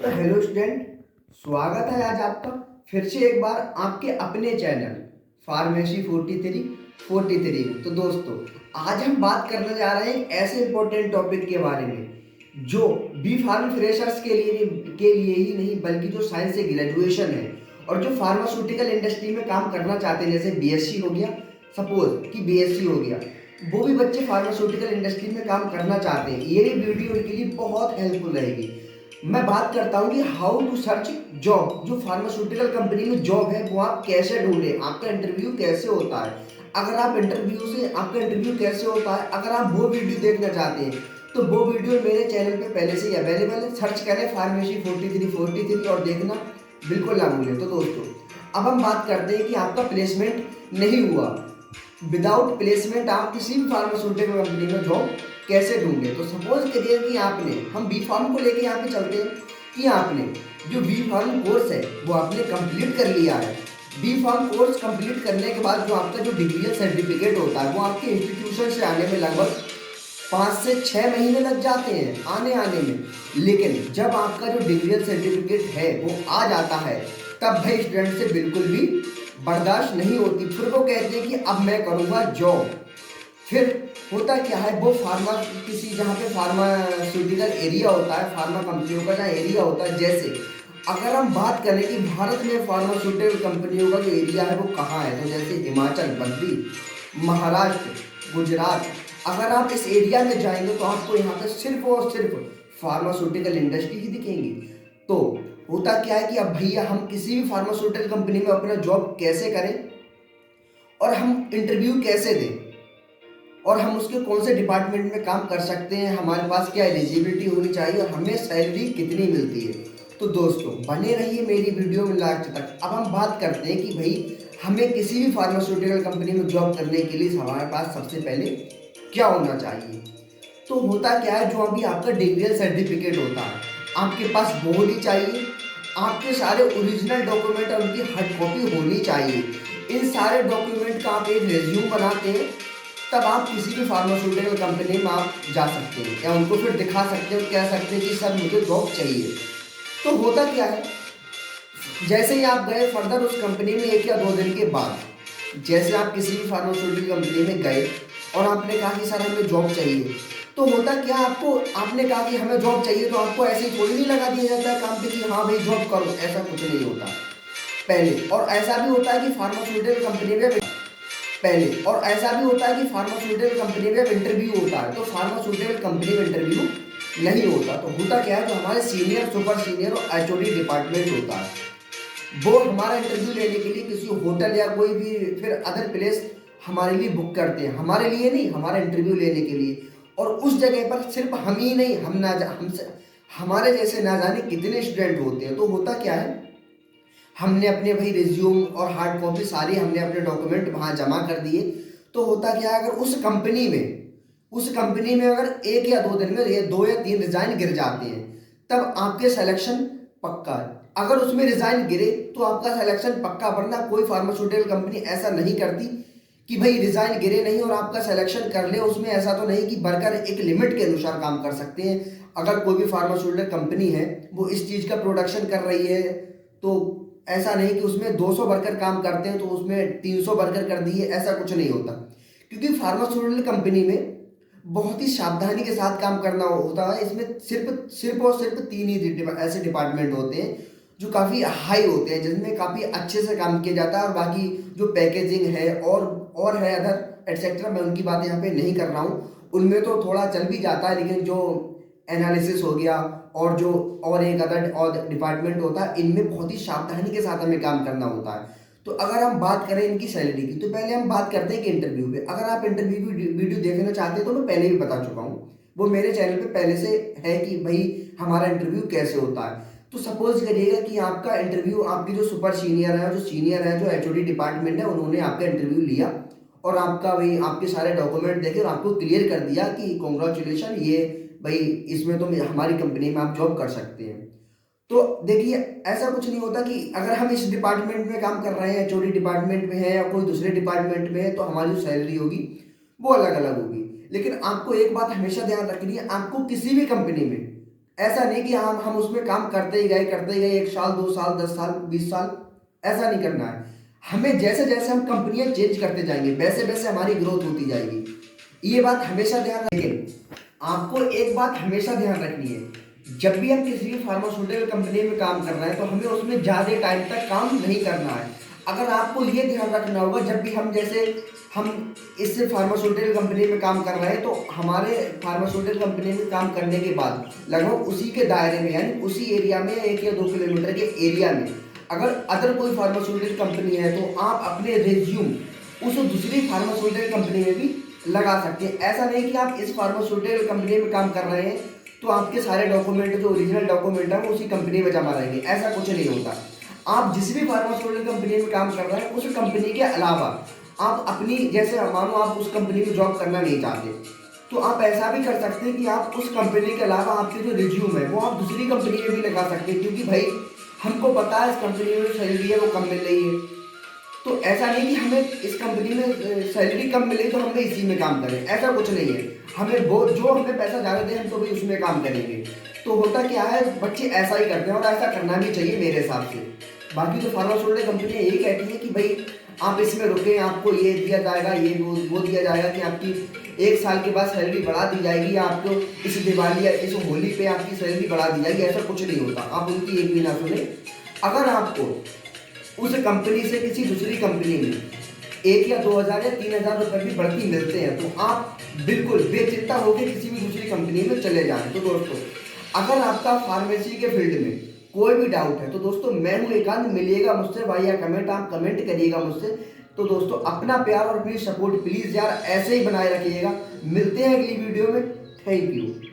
तो hello student, स्वागत है आज आपका फिर से एक बार आपके अपने चैनल फार्मेसी 43 में। तो दोस्तों, आज हम बात करने जा रहे हैं एक ऐसे इंपॉर्टेंट टॉपिक के बारे में जो बी फार्म फ्रेशर्स के लिए ही नहीं, बल्कि जो साइंस से ग्रेजुएशन है और जो फार्मास्यूटिकल इंडस्ट्री में काम करना चाहते हैं, जैसे बीएससी हो गया, सपोज कि बीएससी हो गया, वो भी बच्चे फार्मास्यूटिकल इंडस्ट्री में काम करना चाहते हैं। ये वीडियो उनके लिए बहुत हेल्पफुल रहेगी। मैं बात करता हूँ कि हाउ टू सर्च जॉब। जो फार्मास्यूटिकल कंपनी में जॉब है वो आप कैसे ढूंढें, आपका इंटरव्यू कैसे होता है, अगर आप आपका इंटरव्यू कैसे होता है, अगर आप वो वीडियो देखना चाहते हैं तो वो वीडियो मेरे चैनल पे पहले से ही अवेलेबल है। सर्च करें फार्मेसी 43 और देखना बिल्कुल ना भूलें। तो दोस्तों, अब हम बात करते हैं कि आपका प्लेसमेंट नहीं हुआ। विदाउट प्लेसमेंट आप किसी भी फार्मास्यूटिकल कंपनी में जॉब कैसे ढूंढे। तो सपोज करिए कि हम बी फार्म को लेके यहाँ पे चलते हैं कि आपने जो बी फार्म कोर्स है वो आपने कंप्लीट कर लिया है। बी फार्म कोर्स कंप्लीट करने के बाद जो आपका जो डिग्री सर्टिफिकेट होता है वो आपके इंस्टीट्यूशन से आने में लगभग 5 से 6 महीने लग जाते हैं आने में। लेकिन जब आपका जो डिग्री सर्टिफिकेट है वो आ जाता है, तब भाई स्टूडेंट से बिल्कुल भी बर्दाश्त नहीं होती। फिर वो कहते हैं कि अब मैं करूँगा जॉब। फिर होता क्या है, वो जहाँ पे फार्मास्यूटिकल एरिया होता है, फार्मा कंपनियों का जहाँ एरिया होता है, जैसे अगर हम बात करें कि भारत में फार्मास्यूटिकल कंपनियों का जो एरिया है वो कहाँ है, तो जैसे हिमाचल प्रदेश, महाराष्ट्र, गुजरात, अगर आप इस एरिया में जाएंगे तो आपको यहाँ पे सिर्फ और सिर्फ फार्मास्यूटिकल इंडस्ट्री ही दिखेंगी। तो होता क्या है कि अब भैया हम किसी भी फार्मास्यूटिकल कंपनी में अपना जॉब कैसे करें और हम इंटरव्यू कैसे दें और हम उसके कौन से डिपार्टमेंट में काम कर सकते हैं, हमारे पास क्या एलिजिबिलिटी होनी चाहिए और हमें सैलरी कितनी मिलती है। तो दोस्तों, बने रहिए मेरी वीडियो में लास्ट तक। अब हम बात करते हैं कि भाई हमें किसी भी फार्मास्यूटिकल कंपनी में जॉब करने के लिए हमारे पास सबसे पहले क्या होना चाहिए। तो होता क्या है, जो अभी आपका डिग्री सर्टिफिकेट होता है आपके पास वो होनी चाहिए। आपके सारे ओरिजिनल डॉक्यूमेंट और उनकी हार्ड कॉपी होनी चाहिए। इन सारे डॉक्यूमेंट का आप एक रिज्यूम बनाते हैं, तब आप किसी भी फार्मास्यूटिकल कंपनी में आप जा सकते हैं या उनको फिर दिखा सकते हैं और कह सकते हैं कि सर मुझे जॉब चाहिए। तो होता क्या है, जैसे ही आप गए फर्दर उस कंपनी में 1 या 2 दिन के बाद, जैसे आप किसी भी फार्मास्यूटिकल कंपनी में गए और आपने कहा कि सर हमें जॉब चाहिए, तो होता क्या, आपने कहा कि हमें जॉब चाहिए तो आपको ऐसे ही थोड़ी नहीं लगा दिया जाता है काम पे कि हाँ भाई जॉब करो, ऐसा कुछ नहीं होता पहले। और ऐसा भी होता है कि फार्मास्यूटिकल कंपनी में इंटरव्यू होता है, तो फार्मास्यूटिकल कंपनी में इंटरव्यू नहीं होता। तो होता क्या है, जो हमारे सीनियर, सुपर सीनियर और एचओडी डिपार्टमेंट होता है वो हमारा इंटरव्यू लेने के लिए किसी होटल या कोई भी फिर अदर प्लेस हमारे लिए बुक करते हैं, हमारे लिए नहीं, हमारा इंटरव्यू लेने के लिए। और उस जगह पर सिर्फ हम ही नहीं, हम ना हमसे हमारे जैसे ना जाने कितने स्टूडेंट होते हैं। तो होता क्या है, हमने अपने भाई रिज्यूम और हार्ड कॉपी सारी हमने अपने डॉक्यूमेंट वहाँ जमा कर दिए। तो होता क्या है, अगर उस कंपनी में अगर 1 या 2 दिन में ये 2 या 3 रिजाइन गिर जाते हैं, तब आपके सिलेक्शन पक्का है। अगर उसमें रिजाइन गिरे तो आपका सिलेक्शन पक्का, वरना कोई फार्मास्यूटिकल कंपनी ऐसा नहीं करती कि भाई रिजाइन गिरे नहीं और आपका सिलेक्शन कर ले। उसमें ऐसा तो नहीं कि वर्कर एक लिमिट के अनुसार काम कर सकते हैं। अगर कोई भी फार्मास्यूटिकल कंपनी है वो इस चीज़ का प्रोडक्शन कर रही है, तो ऐसा नहीं कि उसमें 200 वर्कर काम करते हैं तो उसमें 300 वर्कर कर दिए, ऐसा कुछ नहीं होता। क्योंकि फार्मास्यूटिकल कंपनी में बहुत ही सावधानी के साथ काम करना होता है। इसमें सिर्फ सिर्फ और सिर्फ 3 ही ऐसे डिपार्टमेंट होते हैं जो काफ़ी हाई होते हैं, जिसमें काफ़ी अच्छे से काम किया जाता है। और बाकी जो पैकेजिंग है और है अदर एटसेट्रा, मैं उनकी बातें यहाँ पे नहीं कर रहा हूँ, उनमें तो थोड़ा चल भी जाता है। लेकिन जो एनालिसिस हो गया और एक अदर डिपार्टमेंट होता है, इनमें बहुत ही सावधानी के साथ हमें काम करना होता है। तो अगर हम बात करें इनकी सैलरी की, तो पहले हम बात करते हैं कि इंटरव्यू पे, अगर आप इंटरव्यू की वीडियो देखना चाहते हैं तो मैं पहले भी बता चुका हूँ, वो मेरे चैनल पे पहले से है कि भाई हमारा इंटरव्यू कैसे होता है। तो सपोज करिएगा कि आपका इंटरव्यू, आपकी जो सुपर सीनियर है जो एचओडी डिपार्टमेंट है, उन्होंने आपका इंटरव्यू लिया और आपका भाई आपके सारे डॉक्यूमेंट देखे और आपको क्लियर कर दिया कि कॉन्ग्रेचुलेशन, ये भाई इसमें तो हमारी कंपनी में आप जॉब कर सकते हैं। तो देखिए, ऐसा कुछ नहीं होता कि अगर हम इस डिपार्टमेंट में काम कर रहे हैं, एचओडी डिपार्टमेंट में है या कोई दूसरे डिपार्टमेंट में है, तो हमारी जो सैलरी होगी वो अलग अलग होगी। लेकिन आपको एक बात हमेशा ध्यान रखनी है, आपको किसी भी कंपनी में ऐसा नहीं कि हम उसमें काम करते ही गए 1 साल 2 साल 10 साल 20 साल, ऐसा नहीं करना है। हमें जैसे जैसे हम कंपनियां चेंज करते जाएंगे वैसे वैसे हमारी ग्रोथ होती जाएगी। ये बात हमेशा ध्यान रखें। आपको एक बात हमेशा ध्यान रखनी है, जब भी हम किसी भी फार्मास्यूटिकल कंपनी में काम कर रहे हैं तो हमें उसमें ज़्यादा टाइम तक काम नहीं करना है। अगर आपको ये ध्यान रखना होगा, जब भी हम इस फार्मास्यूटिकल कंपनी में काम कर रहे हैं तो हमारे फार्मास्यूटिकल कंपनी में काम करने के बाद लगभग उसी के दायरे में यानी उसी एरिया में 1 या 2 किलोमीटर के एरिया में अगर अदर कोई फार्मास्यूटिकल कंपनी है तो आप अपने रिज्यूम उस दूसरी फार्मास्यूटिकल कंपनी में भी लगा सकते हैं। ऐसा नहीं कि आप इस फार्मास्यूटिकल कंपनी में काम कर रहे हैं तो आपके सारे डॉक्यूमेंट जो ओरिजिनल डॉक्यूमेंट है वो उसी कंपनी में जमा रहेंगे, ऐसा कुछ नहीं होता। आप जिस भी फार्मास्यूटिकल कंपनी में काम कर रहे हैं उस कंपनी के अलावा आप अपनी, जैसे मानो आप उस कंपनी में जॉब करना नहीं चाहते तो आप ऐसा भी कर सकते हैं कि आप उस कंपनी के अलावा आपके जो रिज्यूम है वो आप दूसरी कंपनी में भी लगा सकते हैं, क्योंकि भाई हमको पता है इस कंपनी में जो सैलरी है वो कम मिल रही है, तो ऐसा नहीं कि हमें इस कंपनी में सैलरी कम मिले तो हमें इसी में काम करें, ऐसा कुछ नहीं है। हमें वो जो हमें पैसा ज़्यादा दे हम तो भी उसमें काम करेंगे। तो होता क्या है, बच्चे ऐसा ही करते हैं और ऐसा करना भी चाहिए मेरे हिसाब से। बाकी तो फार्मास्यूटिकल कंपनियाँ यही कहती हैं कि भाई आप इसमें रुकें, आपको ये दिया जाएगा, ये वो दिया जाएगा कि आपकी 1 साल के बाद सैलरी बढ़ा दी जाएगी, या आपको इस दिवाली या इस होली पे आपकी सैलरी बढ़ा दी जाएगी, ऐसा कुछ नहीं होता। आप उनकी एक भी ना सुने। अगर आपको उस कंपनी से किसी दूसरी कंपनी में 1 या 2 हज़ार या 3 हज़ार रुपये भी बढ़ती मिलते हैं तो आप बिल्कुल बेचिंता होकर किसी भी दूसरी कंपनी में चले जाएं। तो दोस्तों, अगर आपका फार्मेसी के फील्ड में कोई भी डाउट है तो दोस्तों मैं हूँ एकांत, मिलिएगा मुझसे भाई या कमेंट, आप कमेंट करिएगा मुझसे। तो दोस्तों अपना प्यार और अपनी सपोर्ट प्लीज़ यार ऐसे ही बनाए रखिएगा। मिलते हैं अगली वीडियो में। Thank you.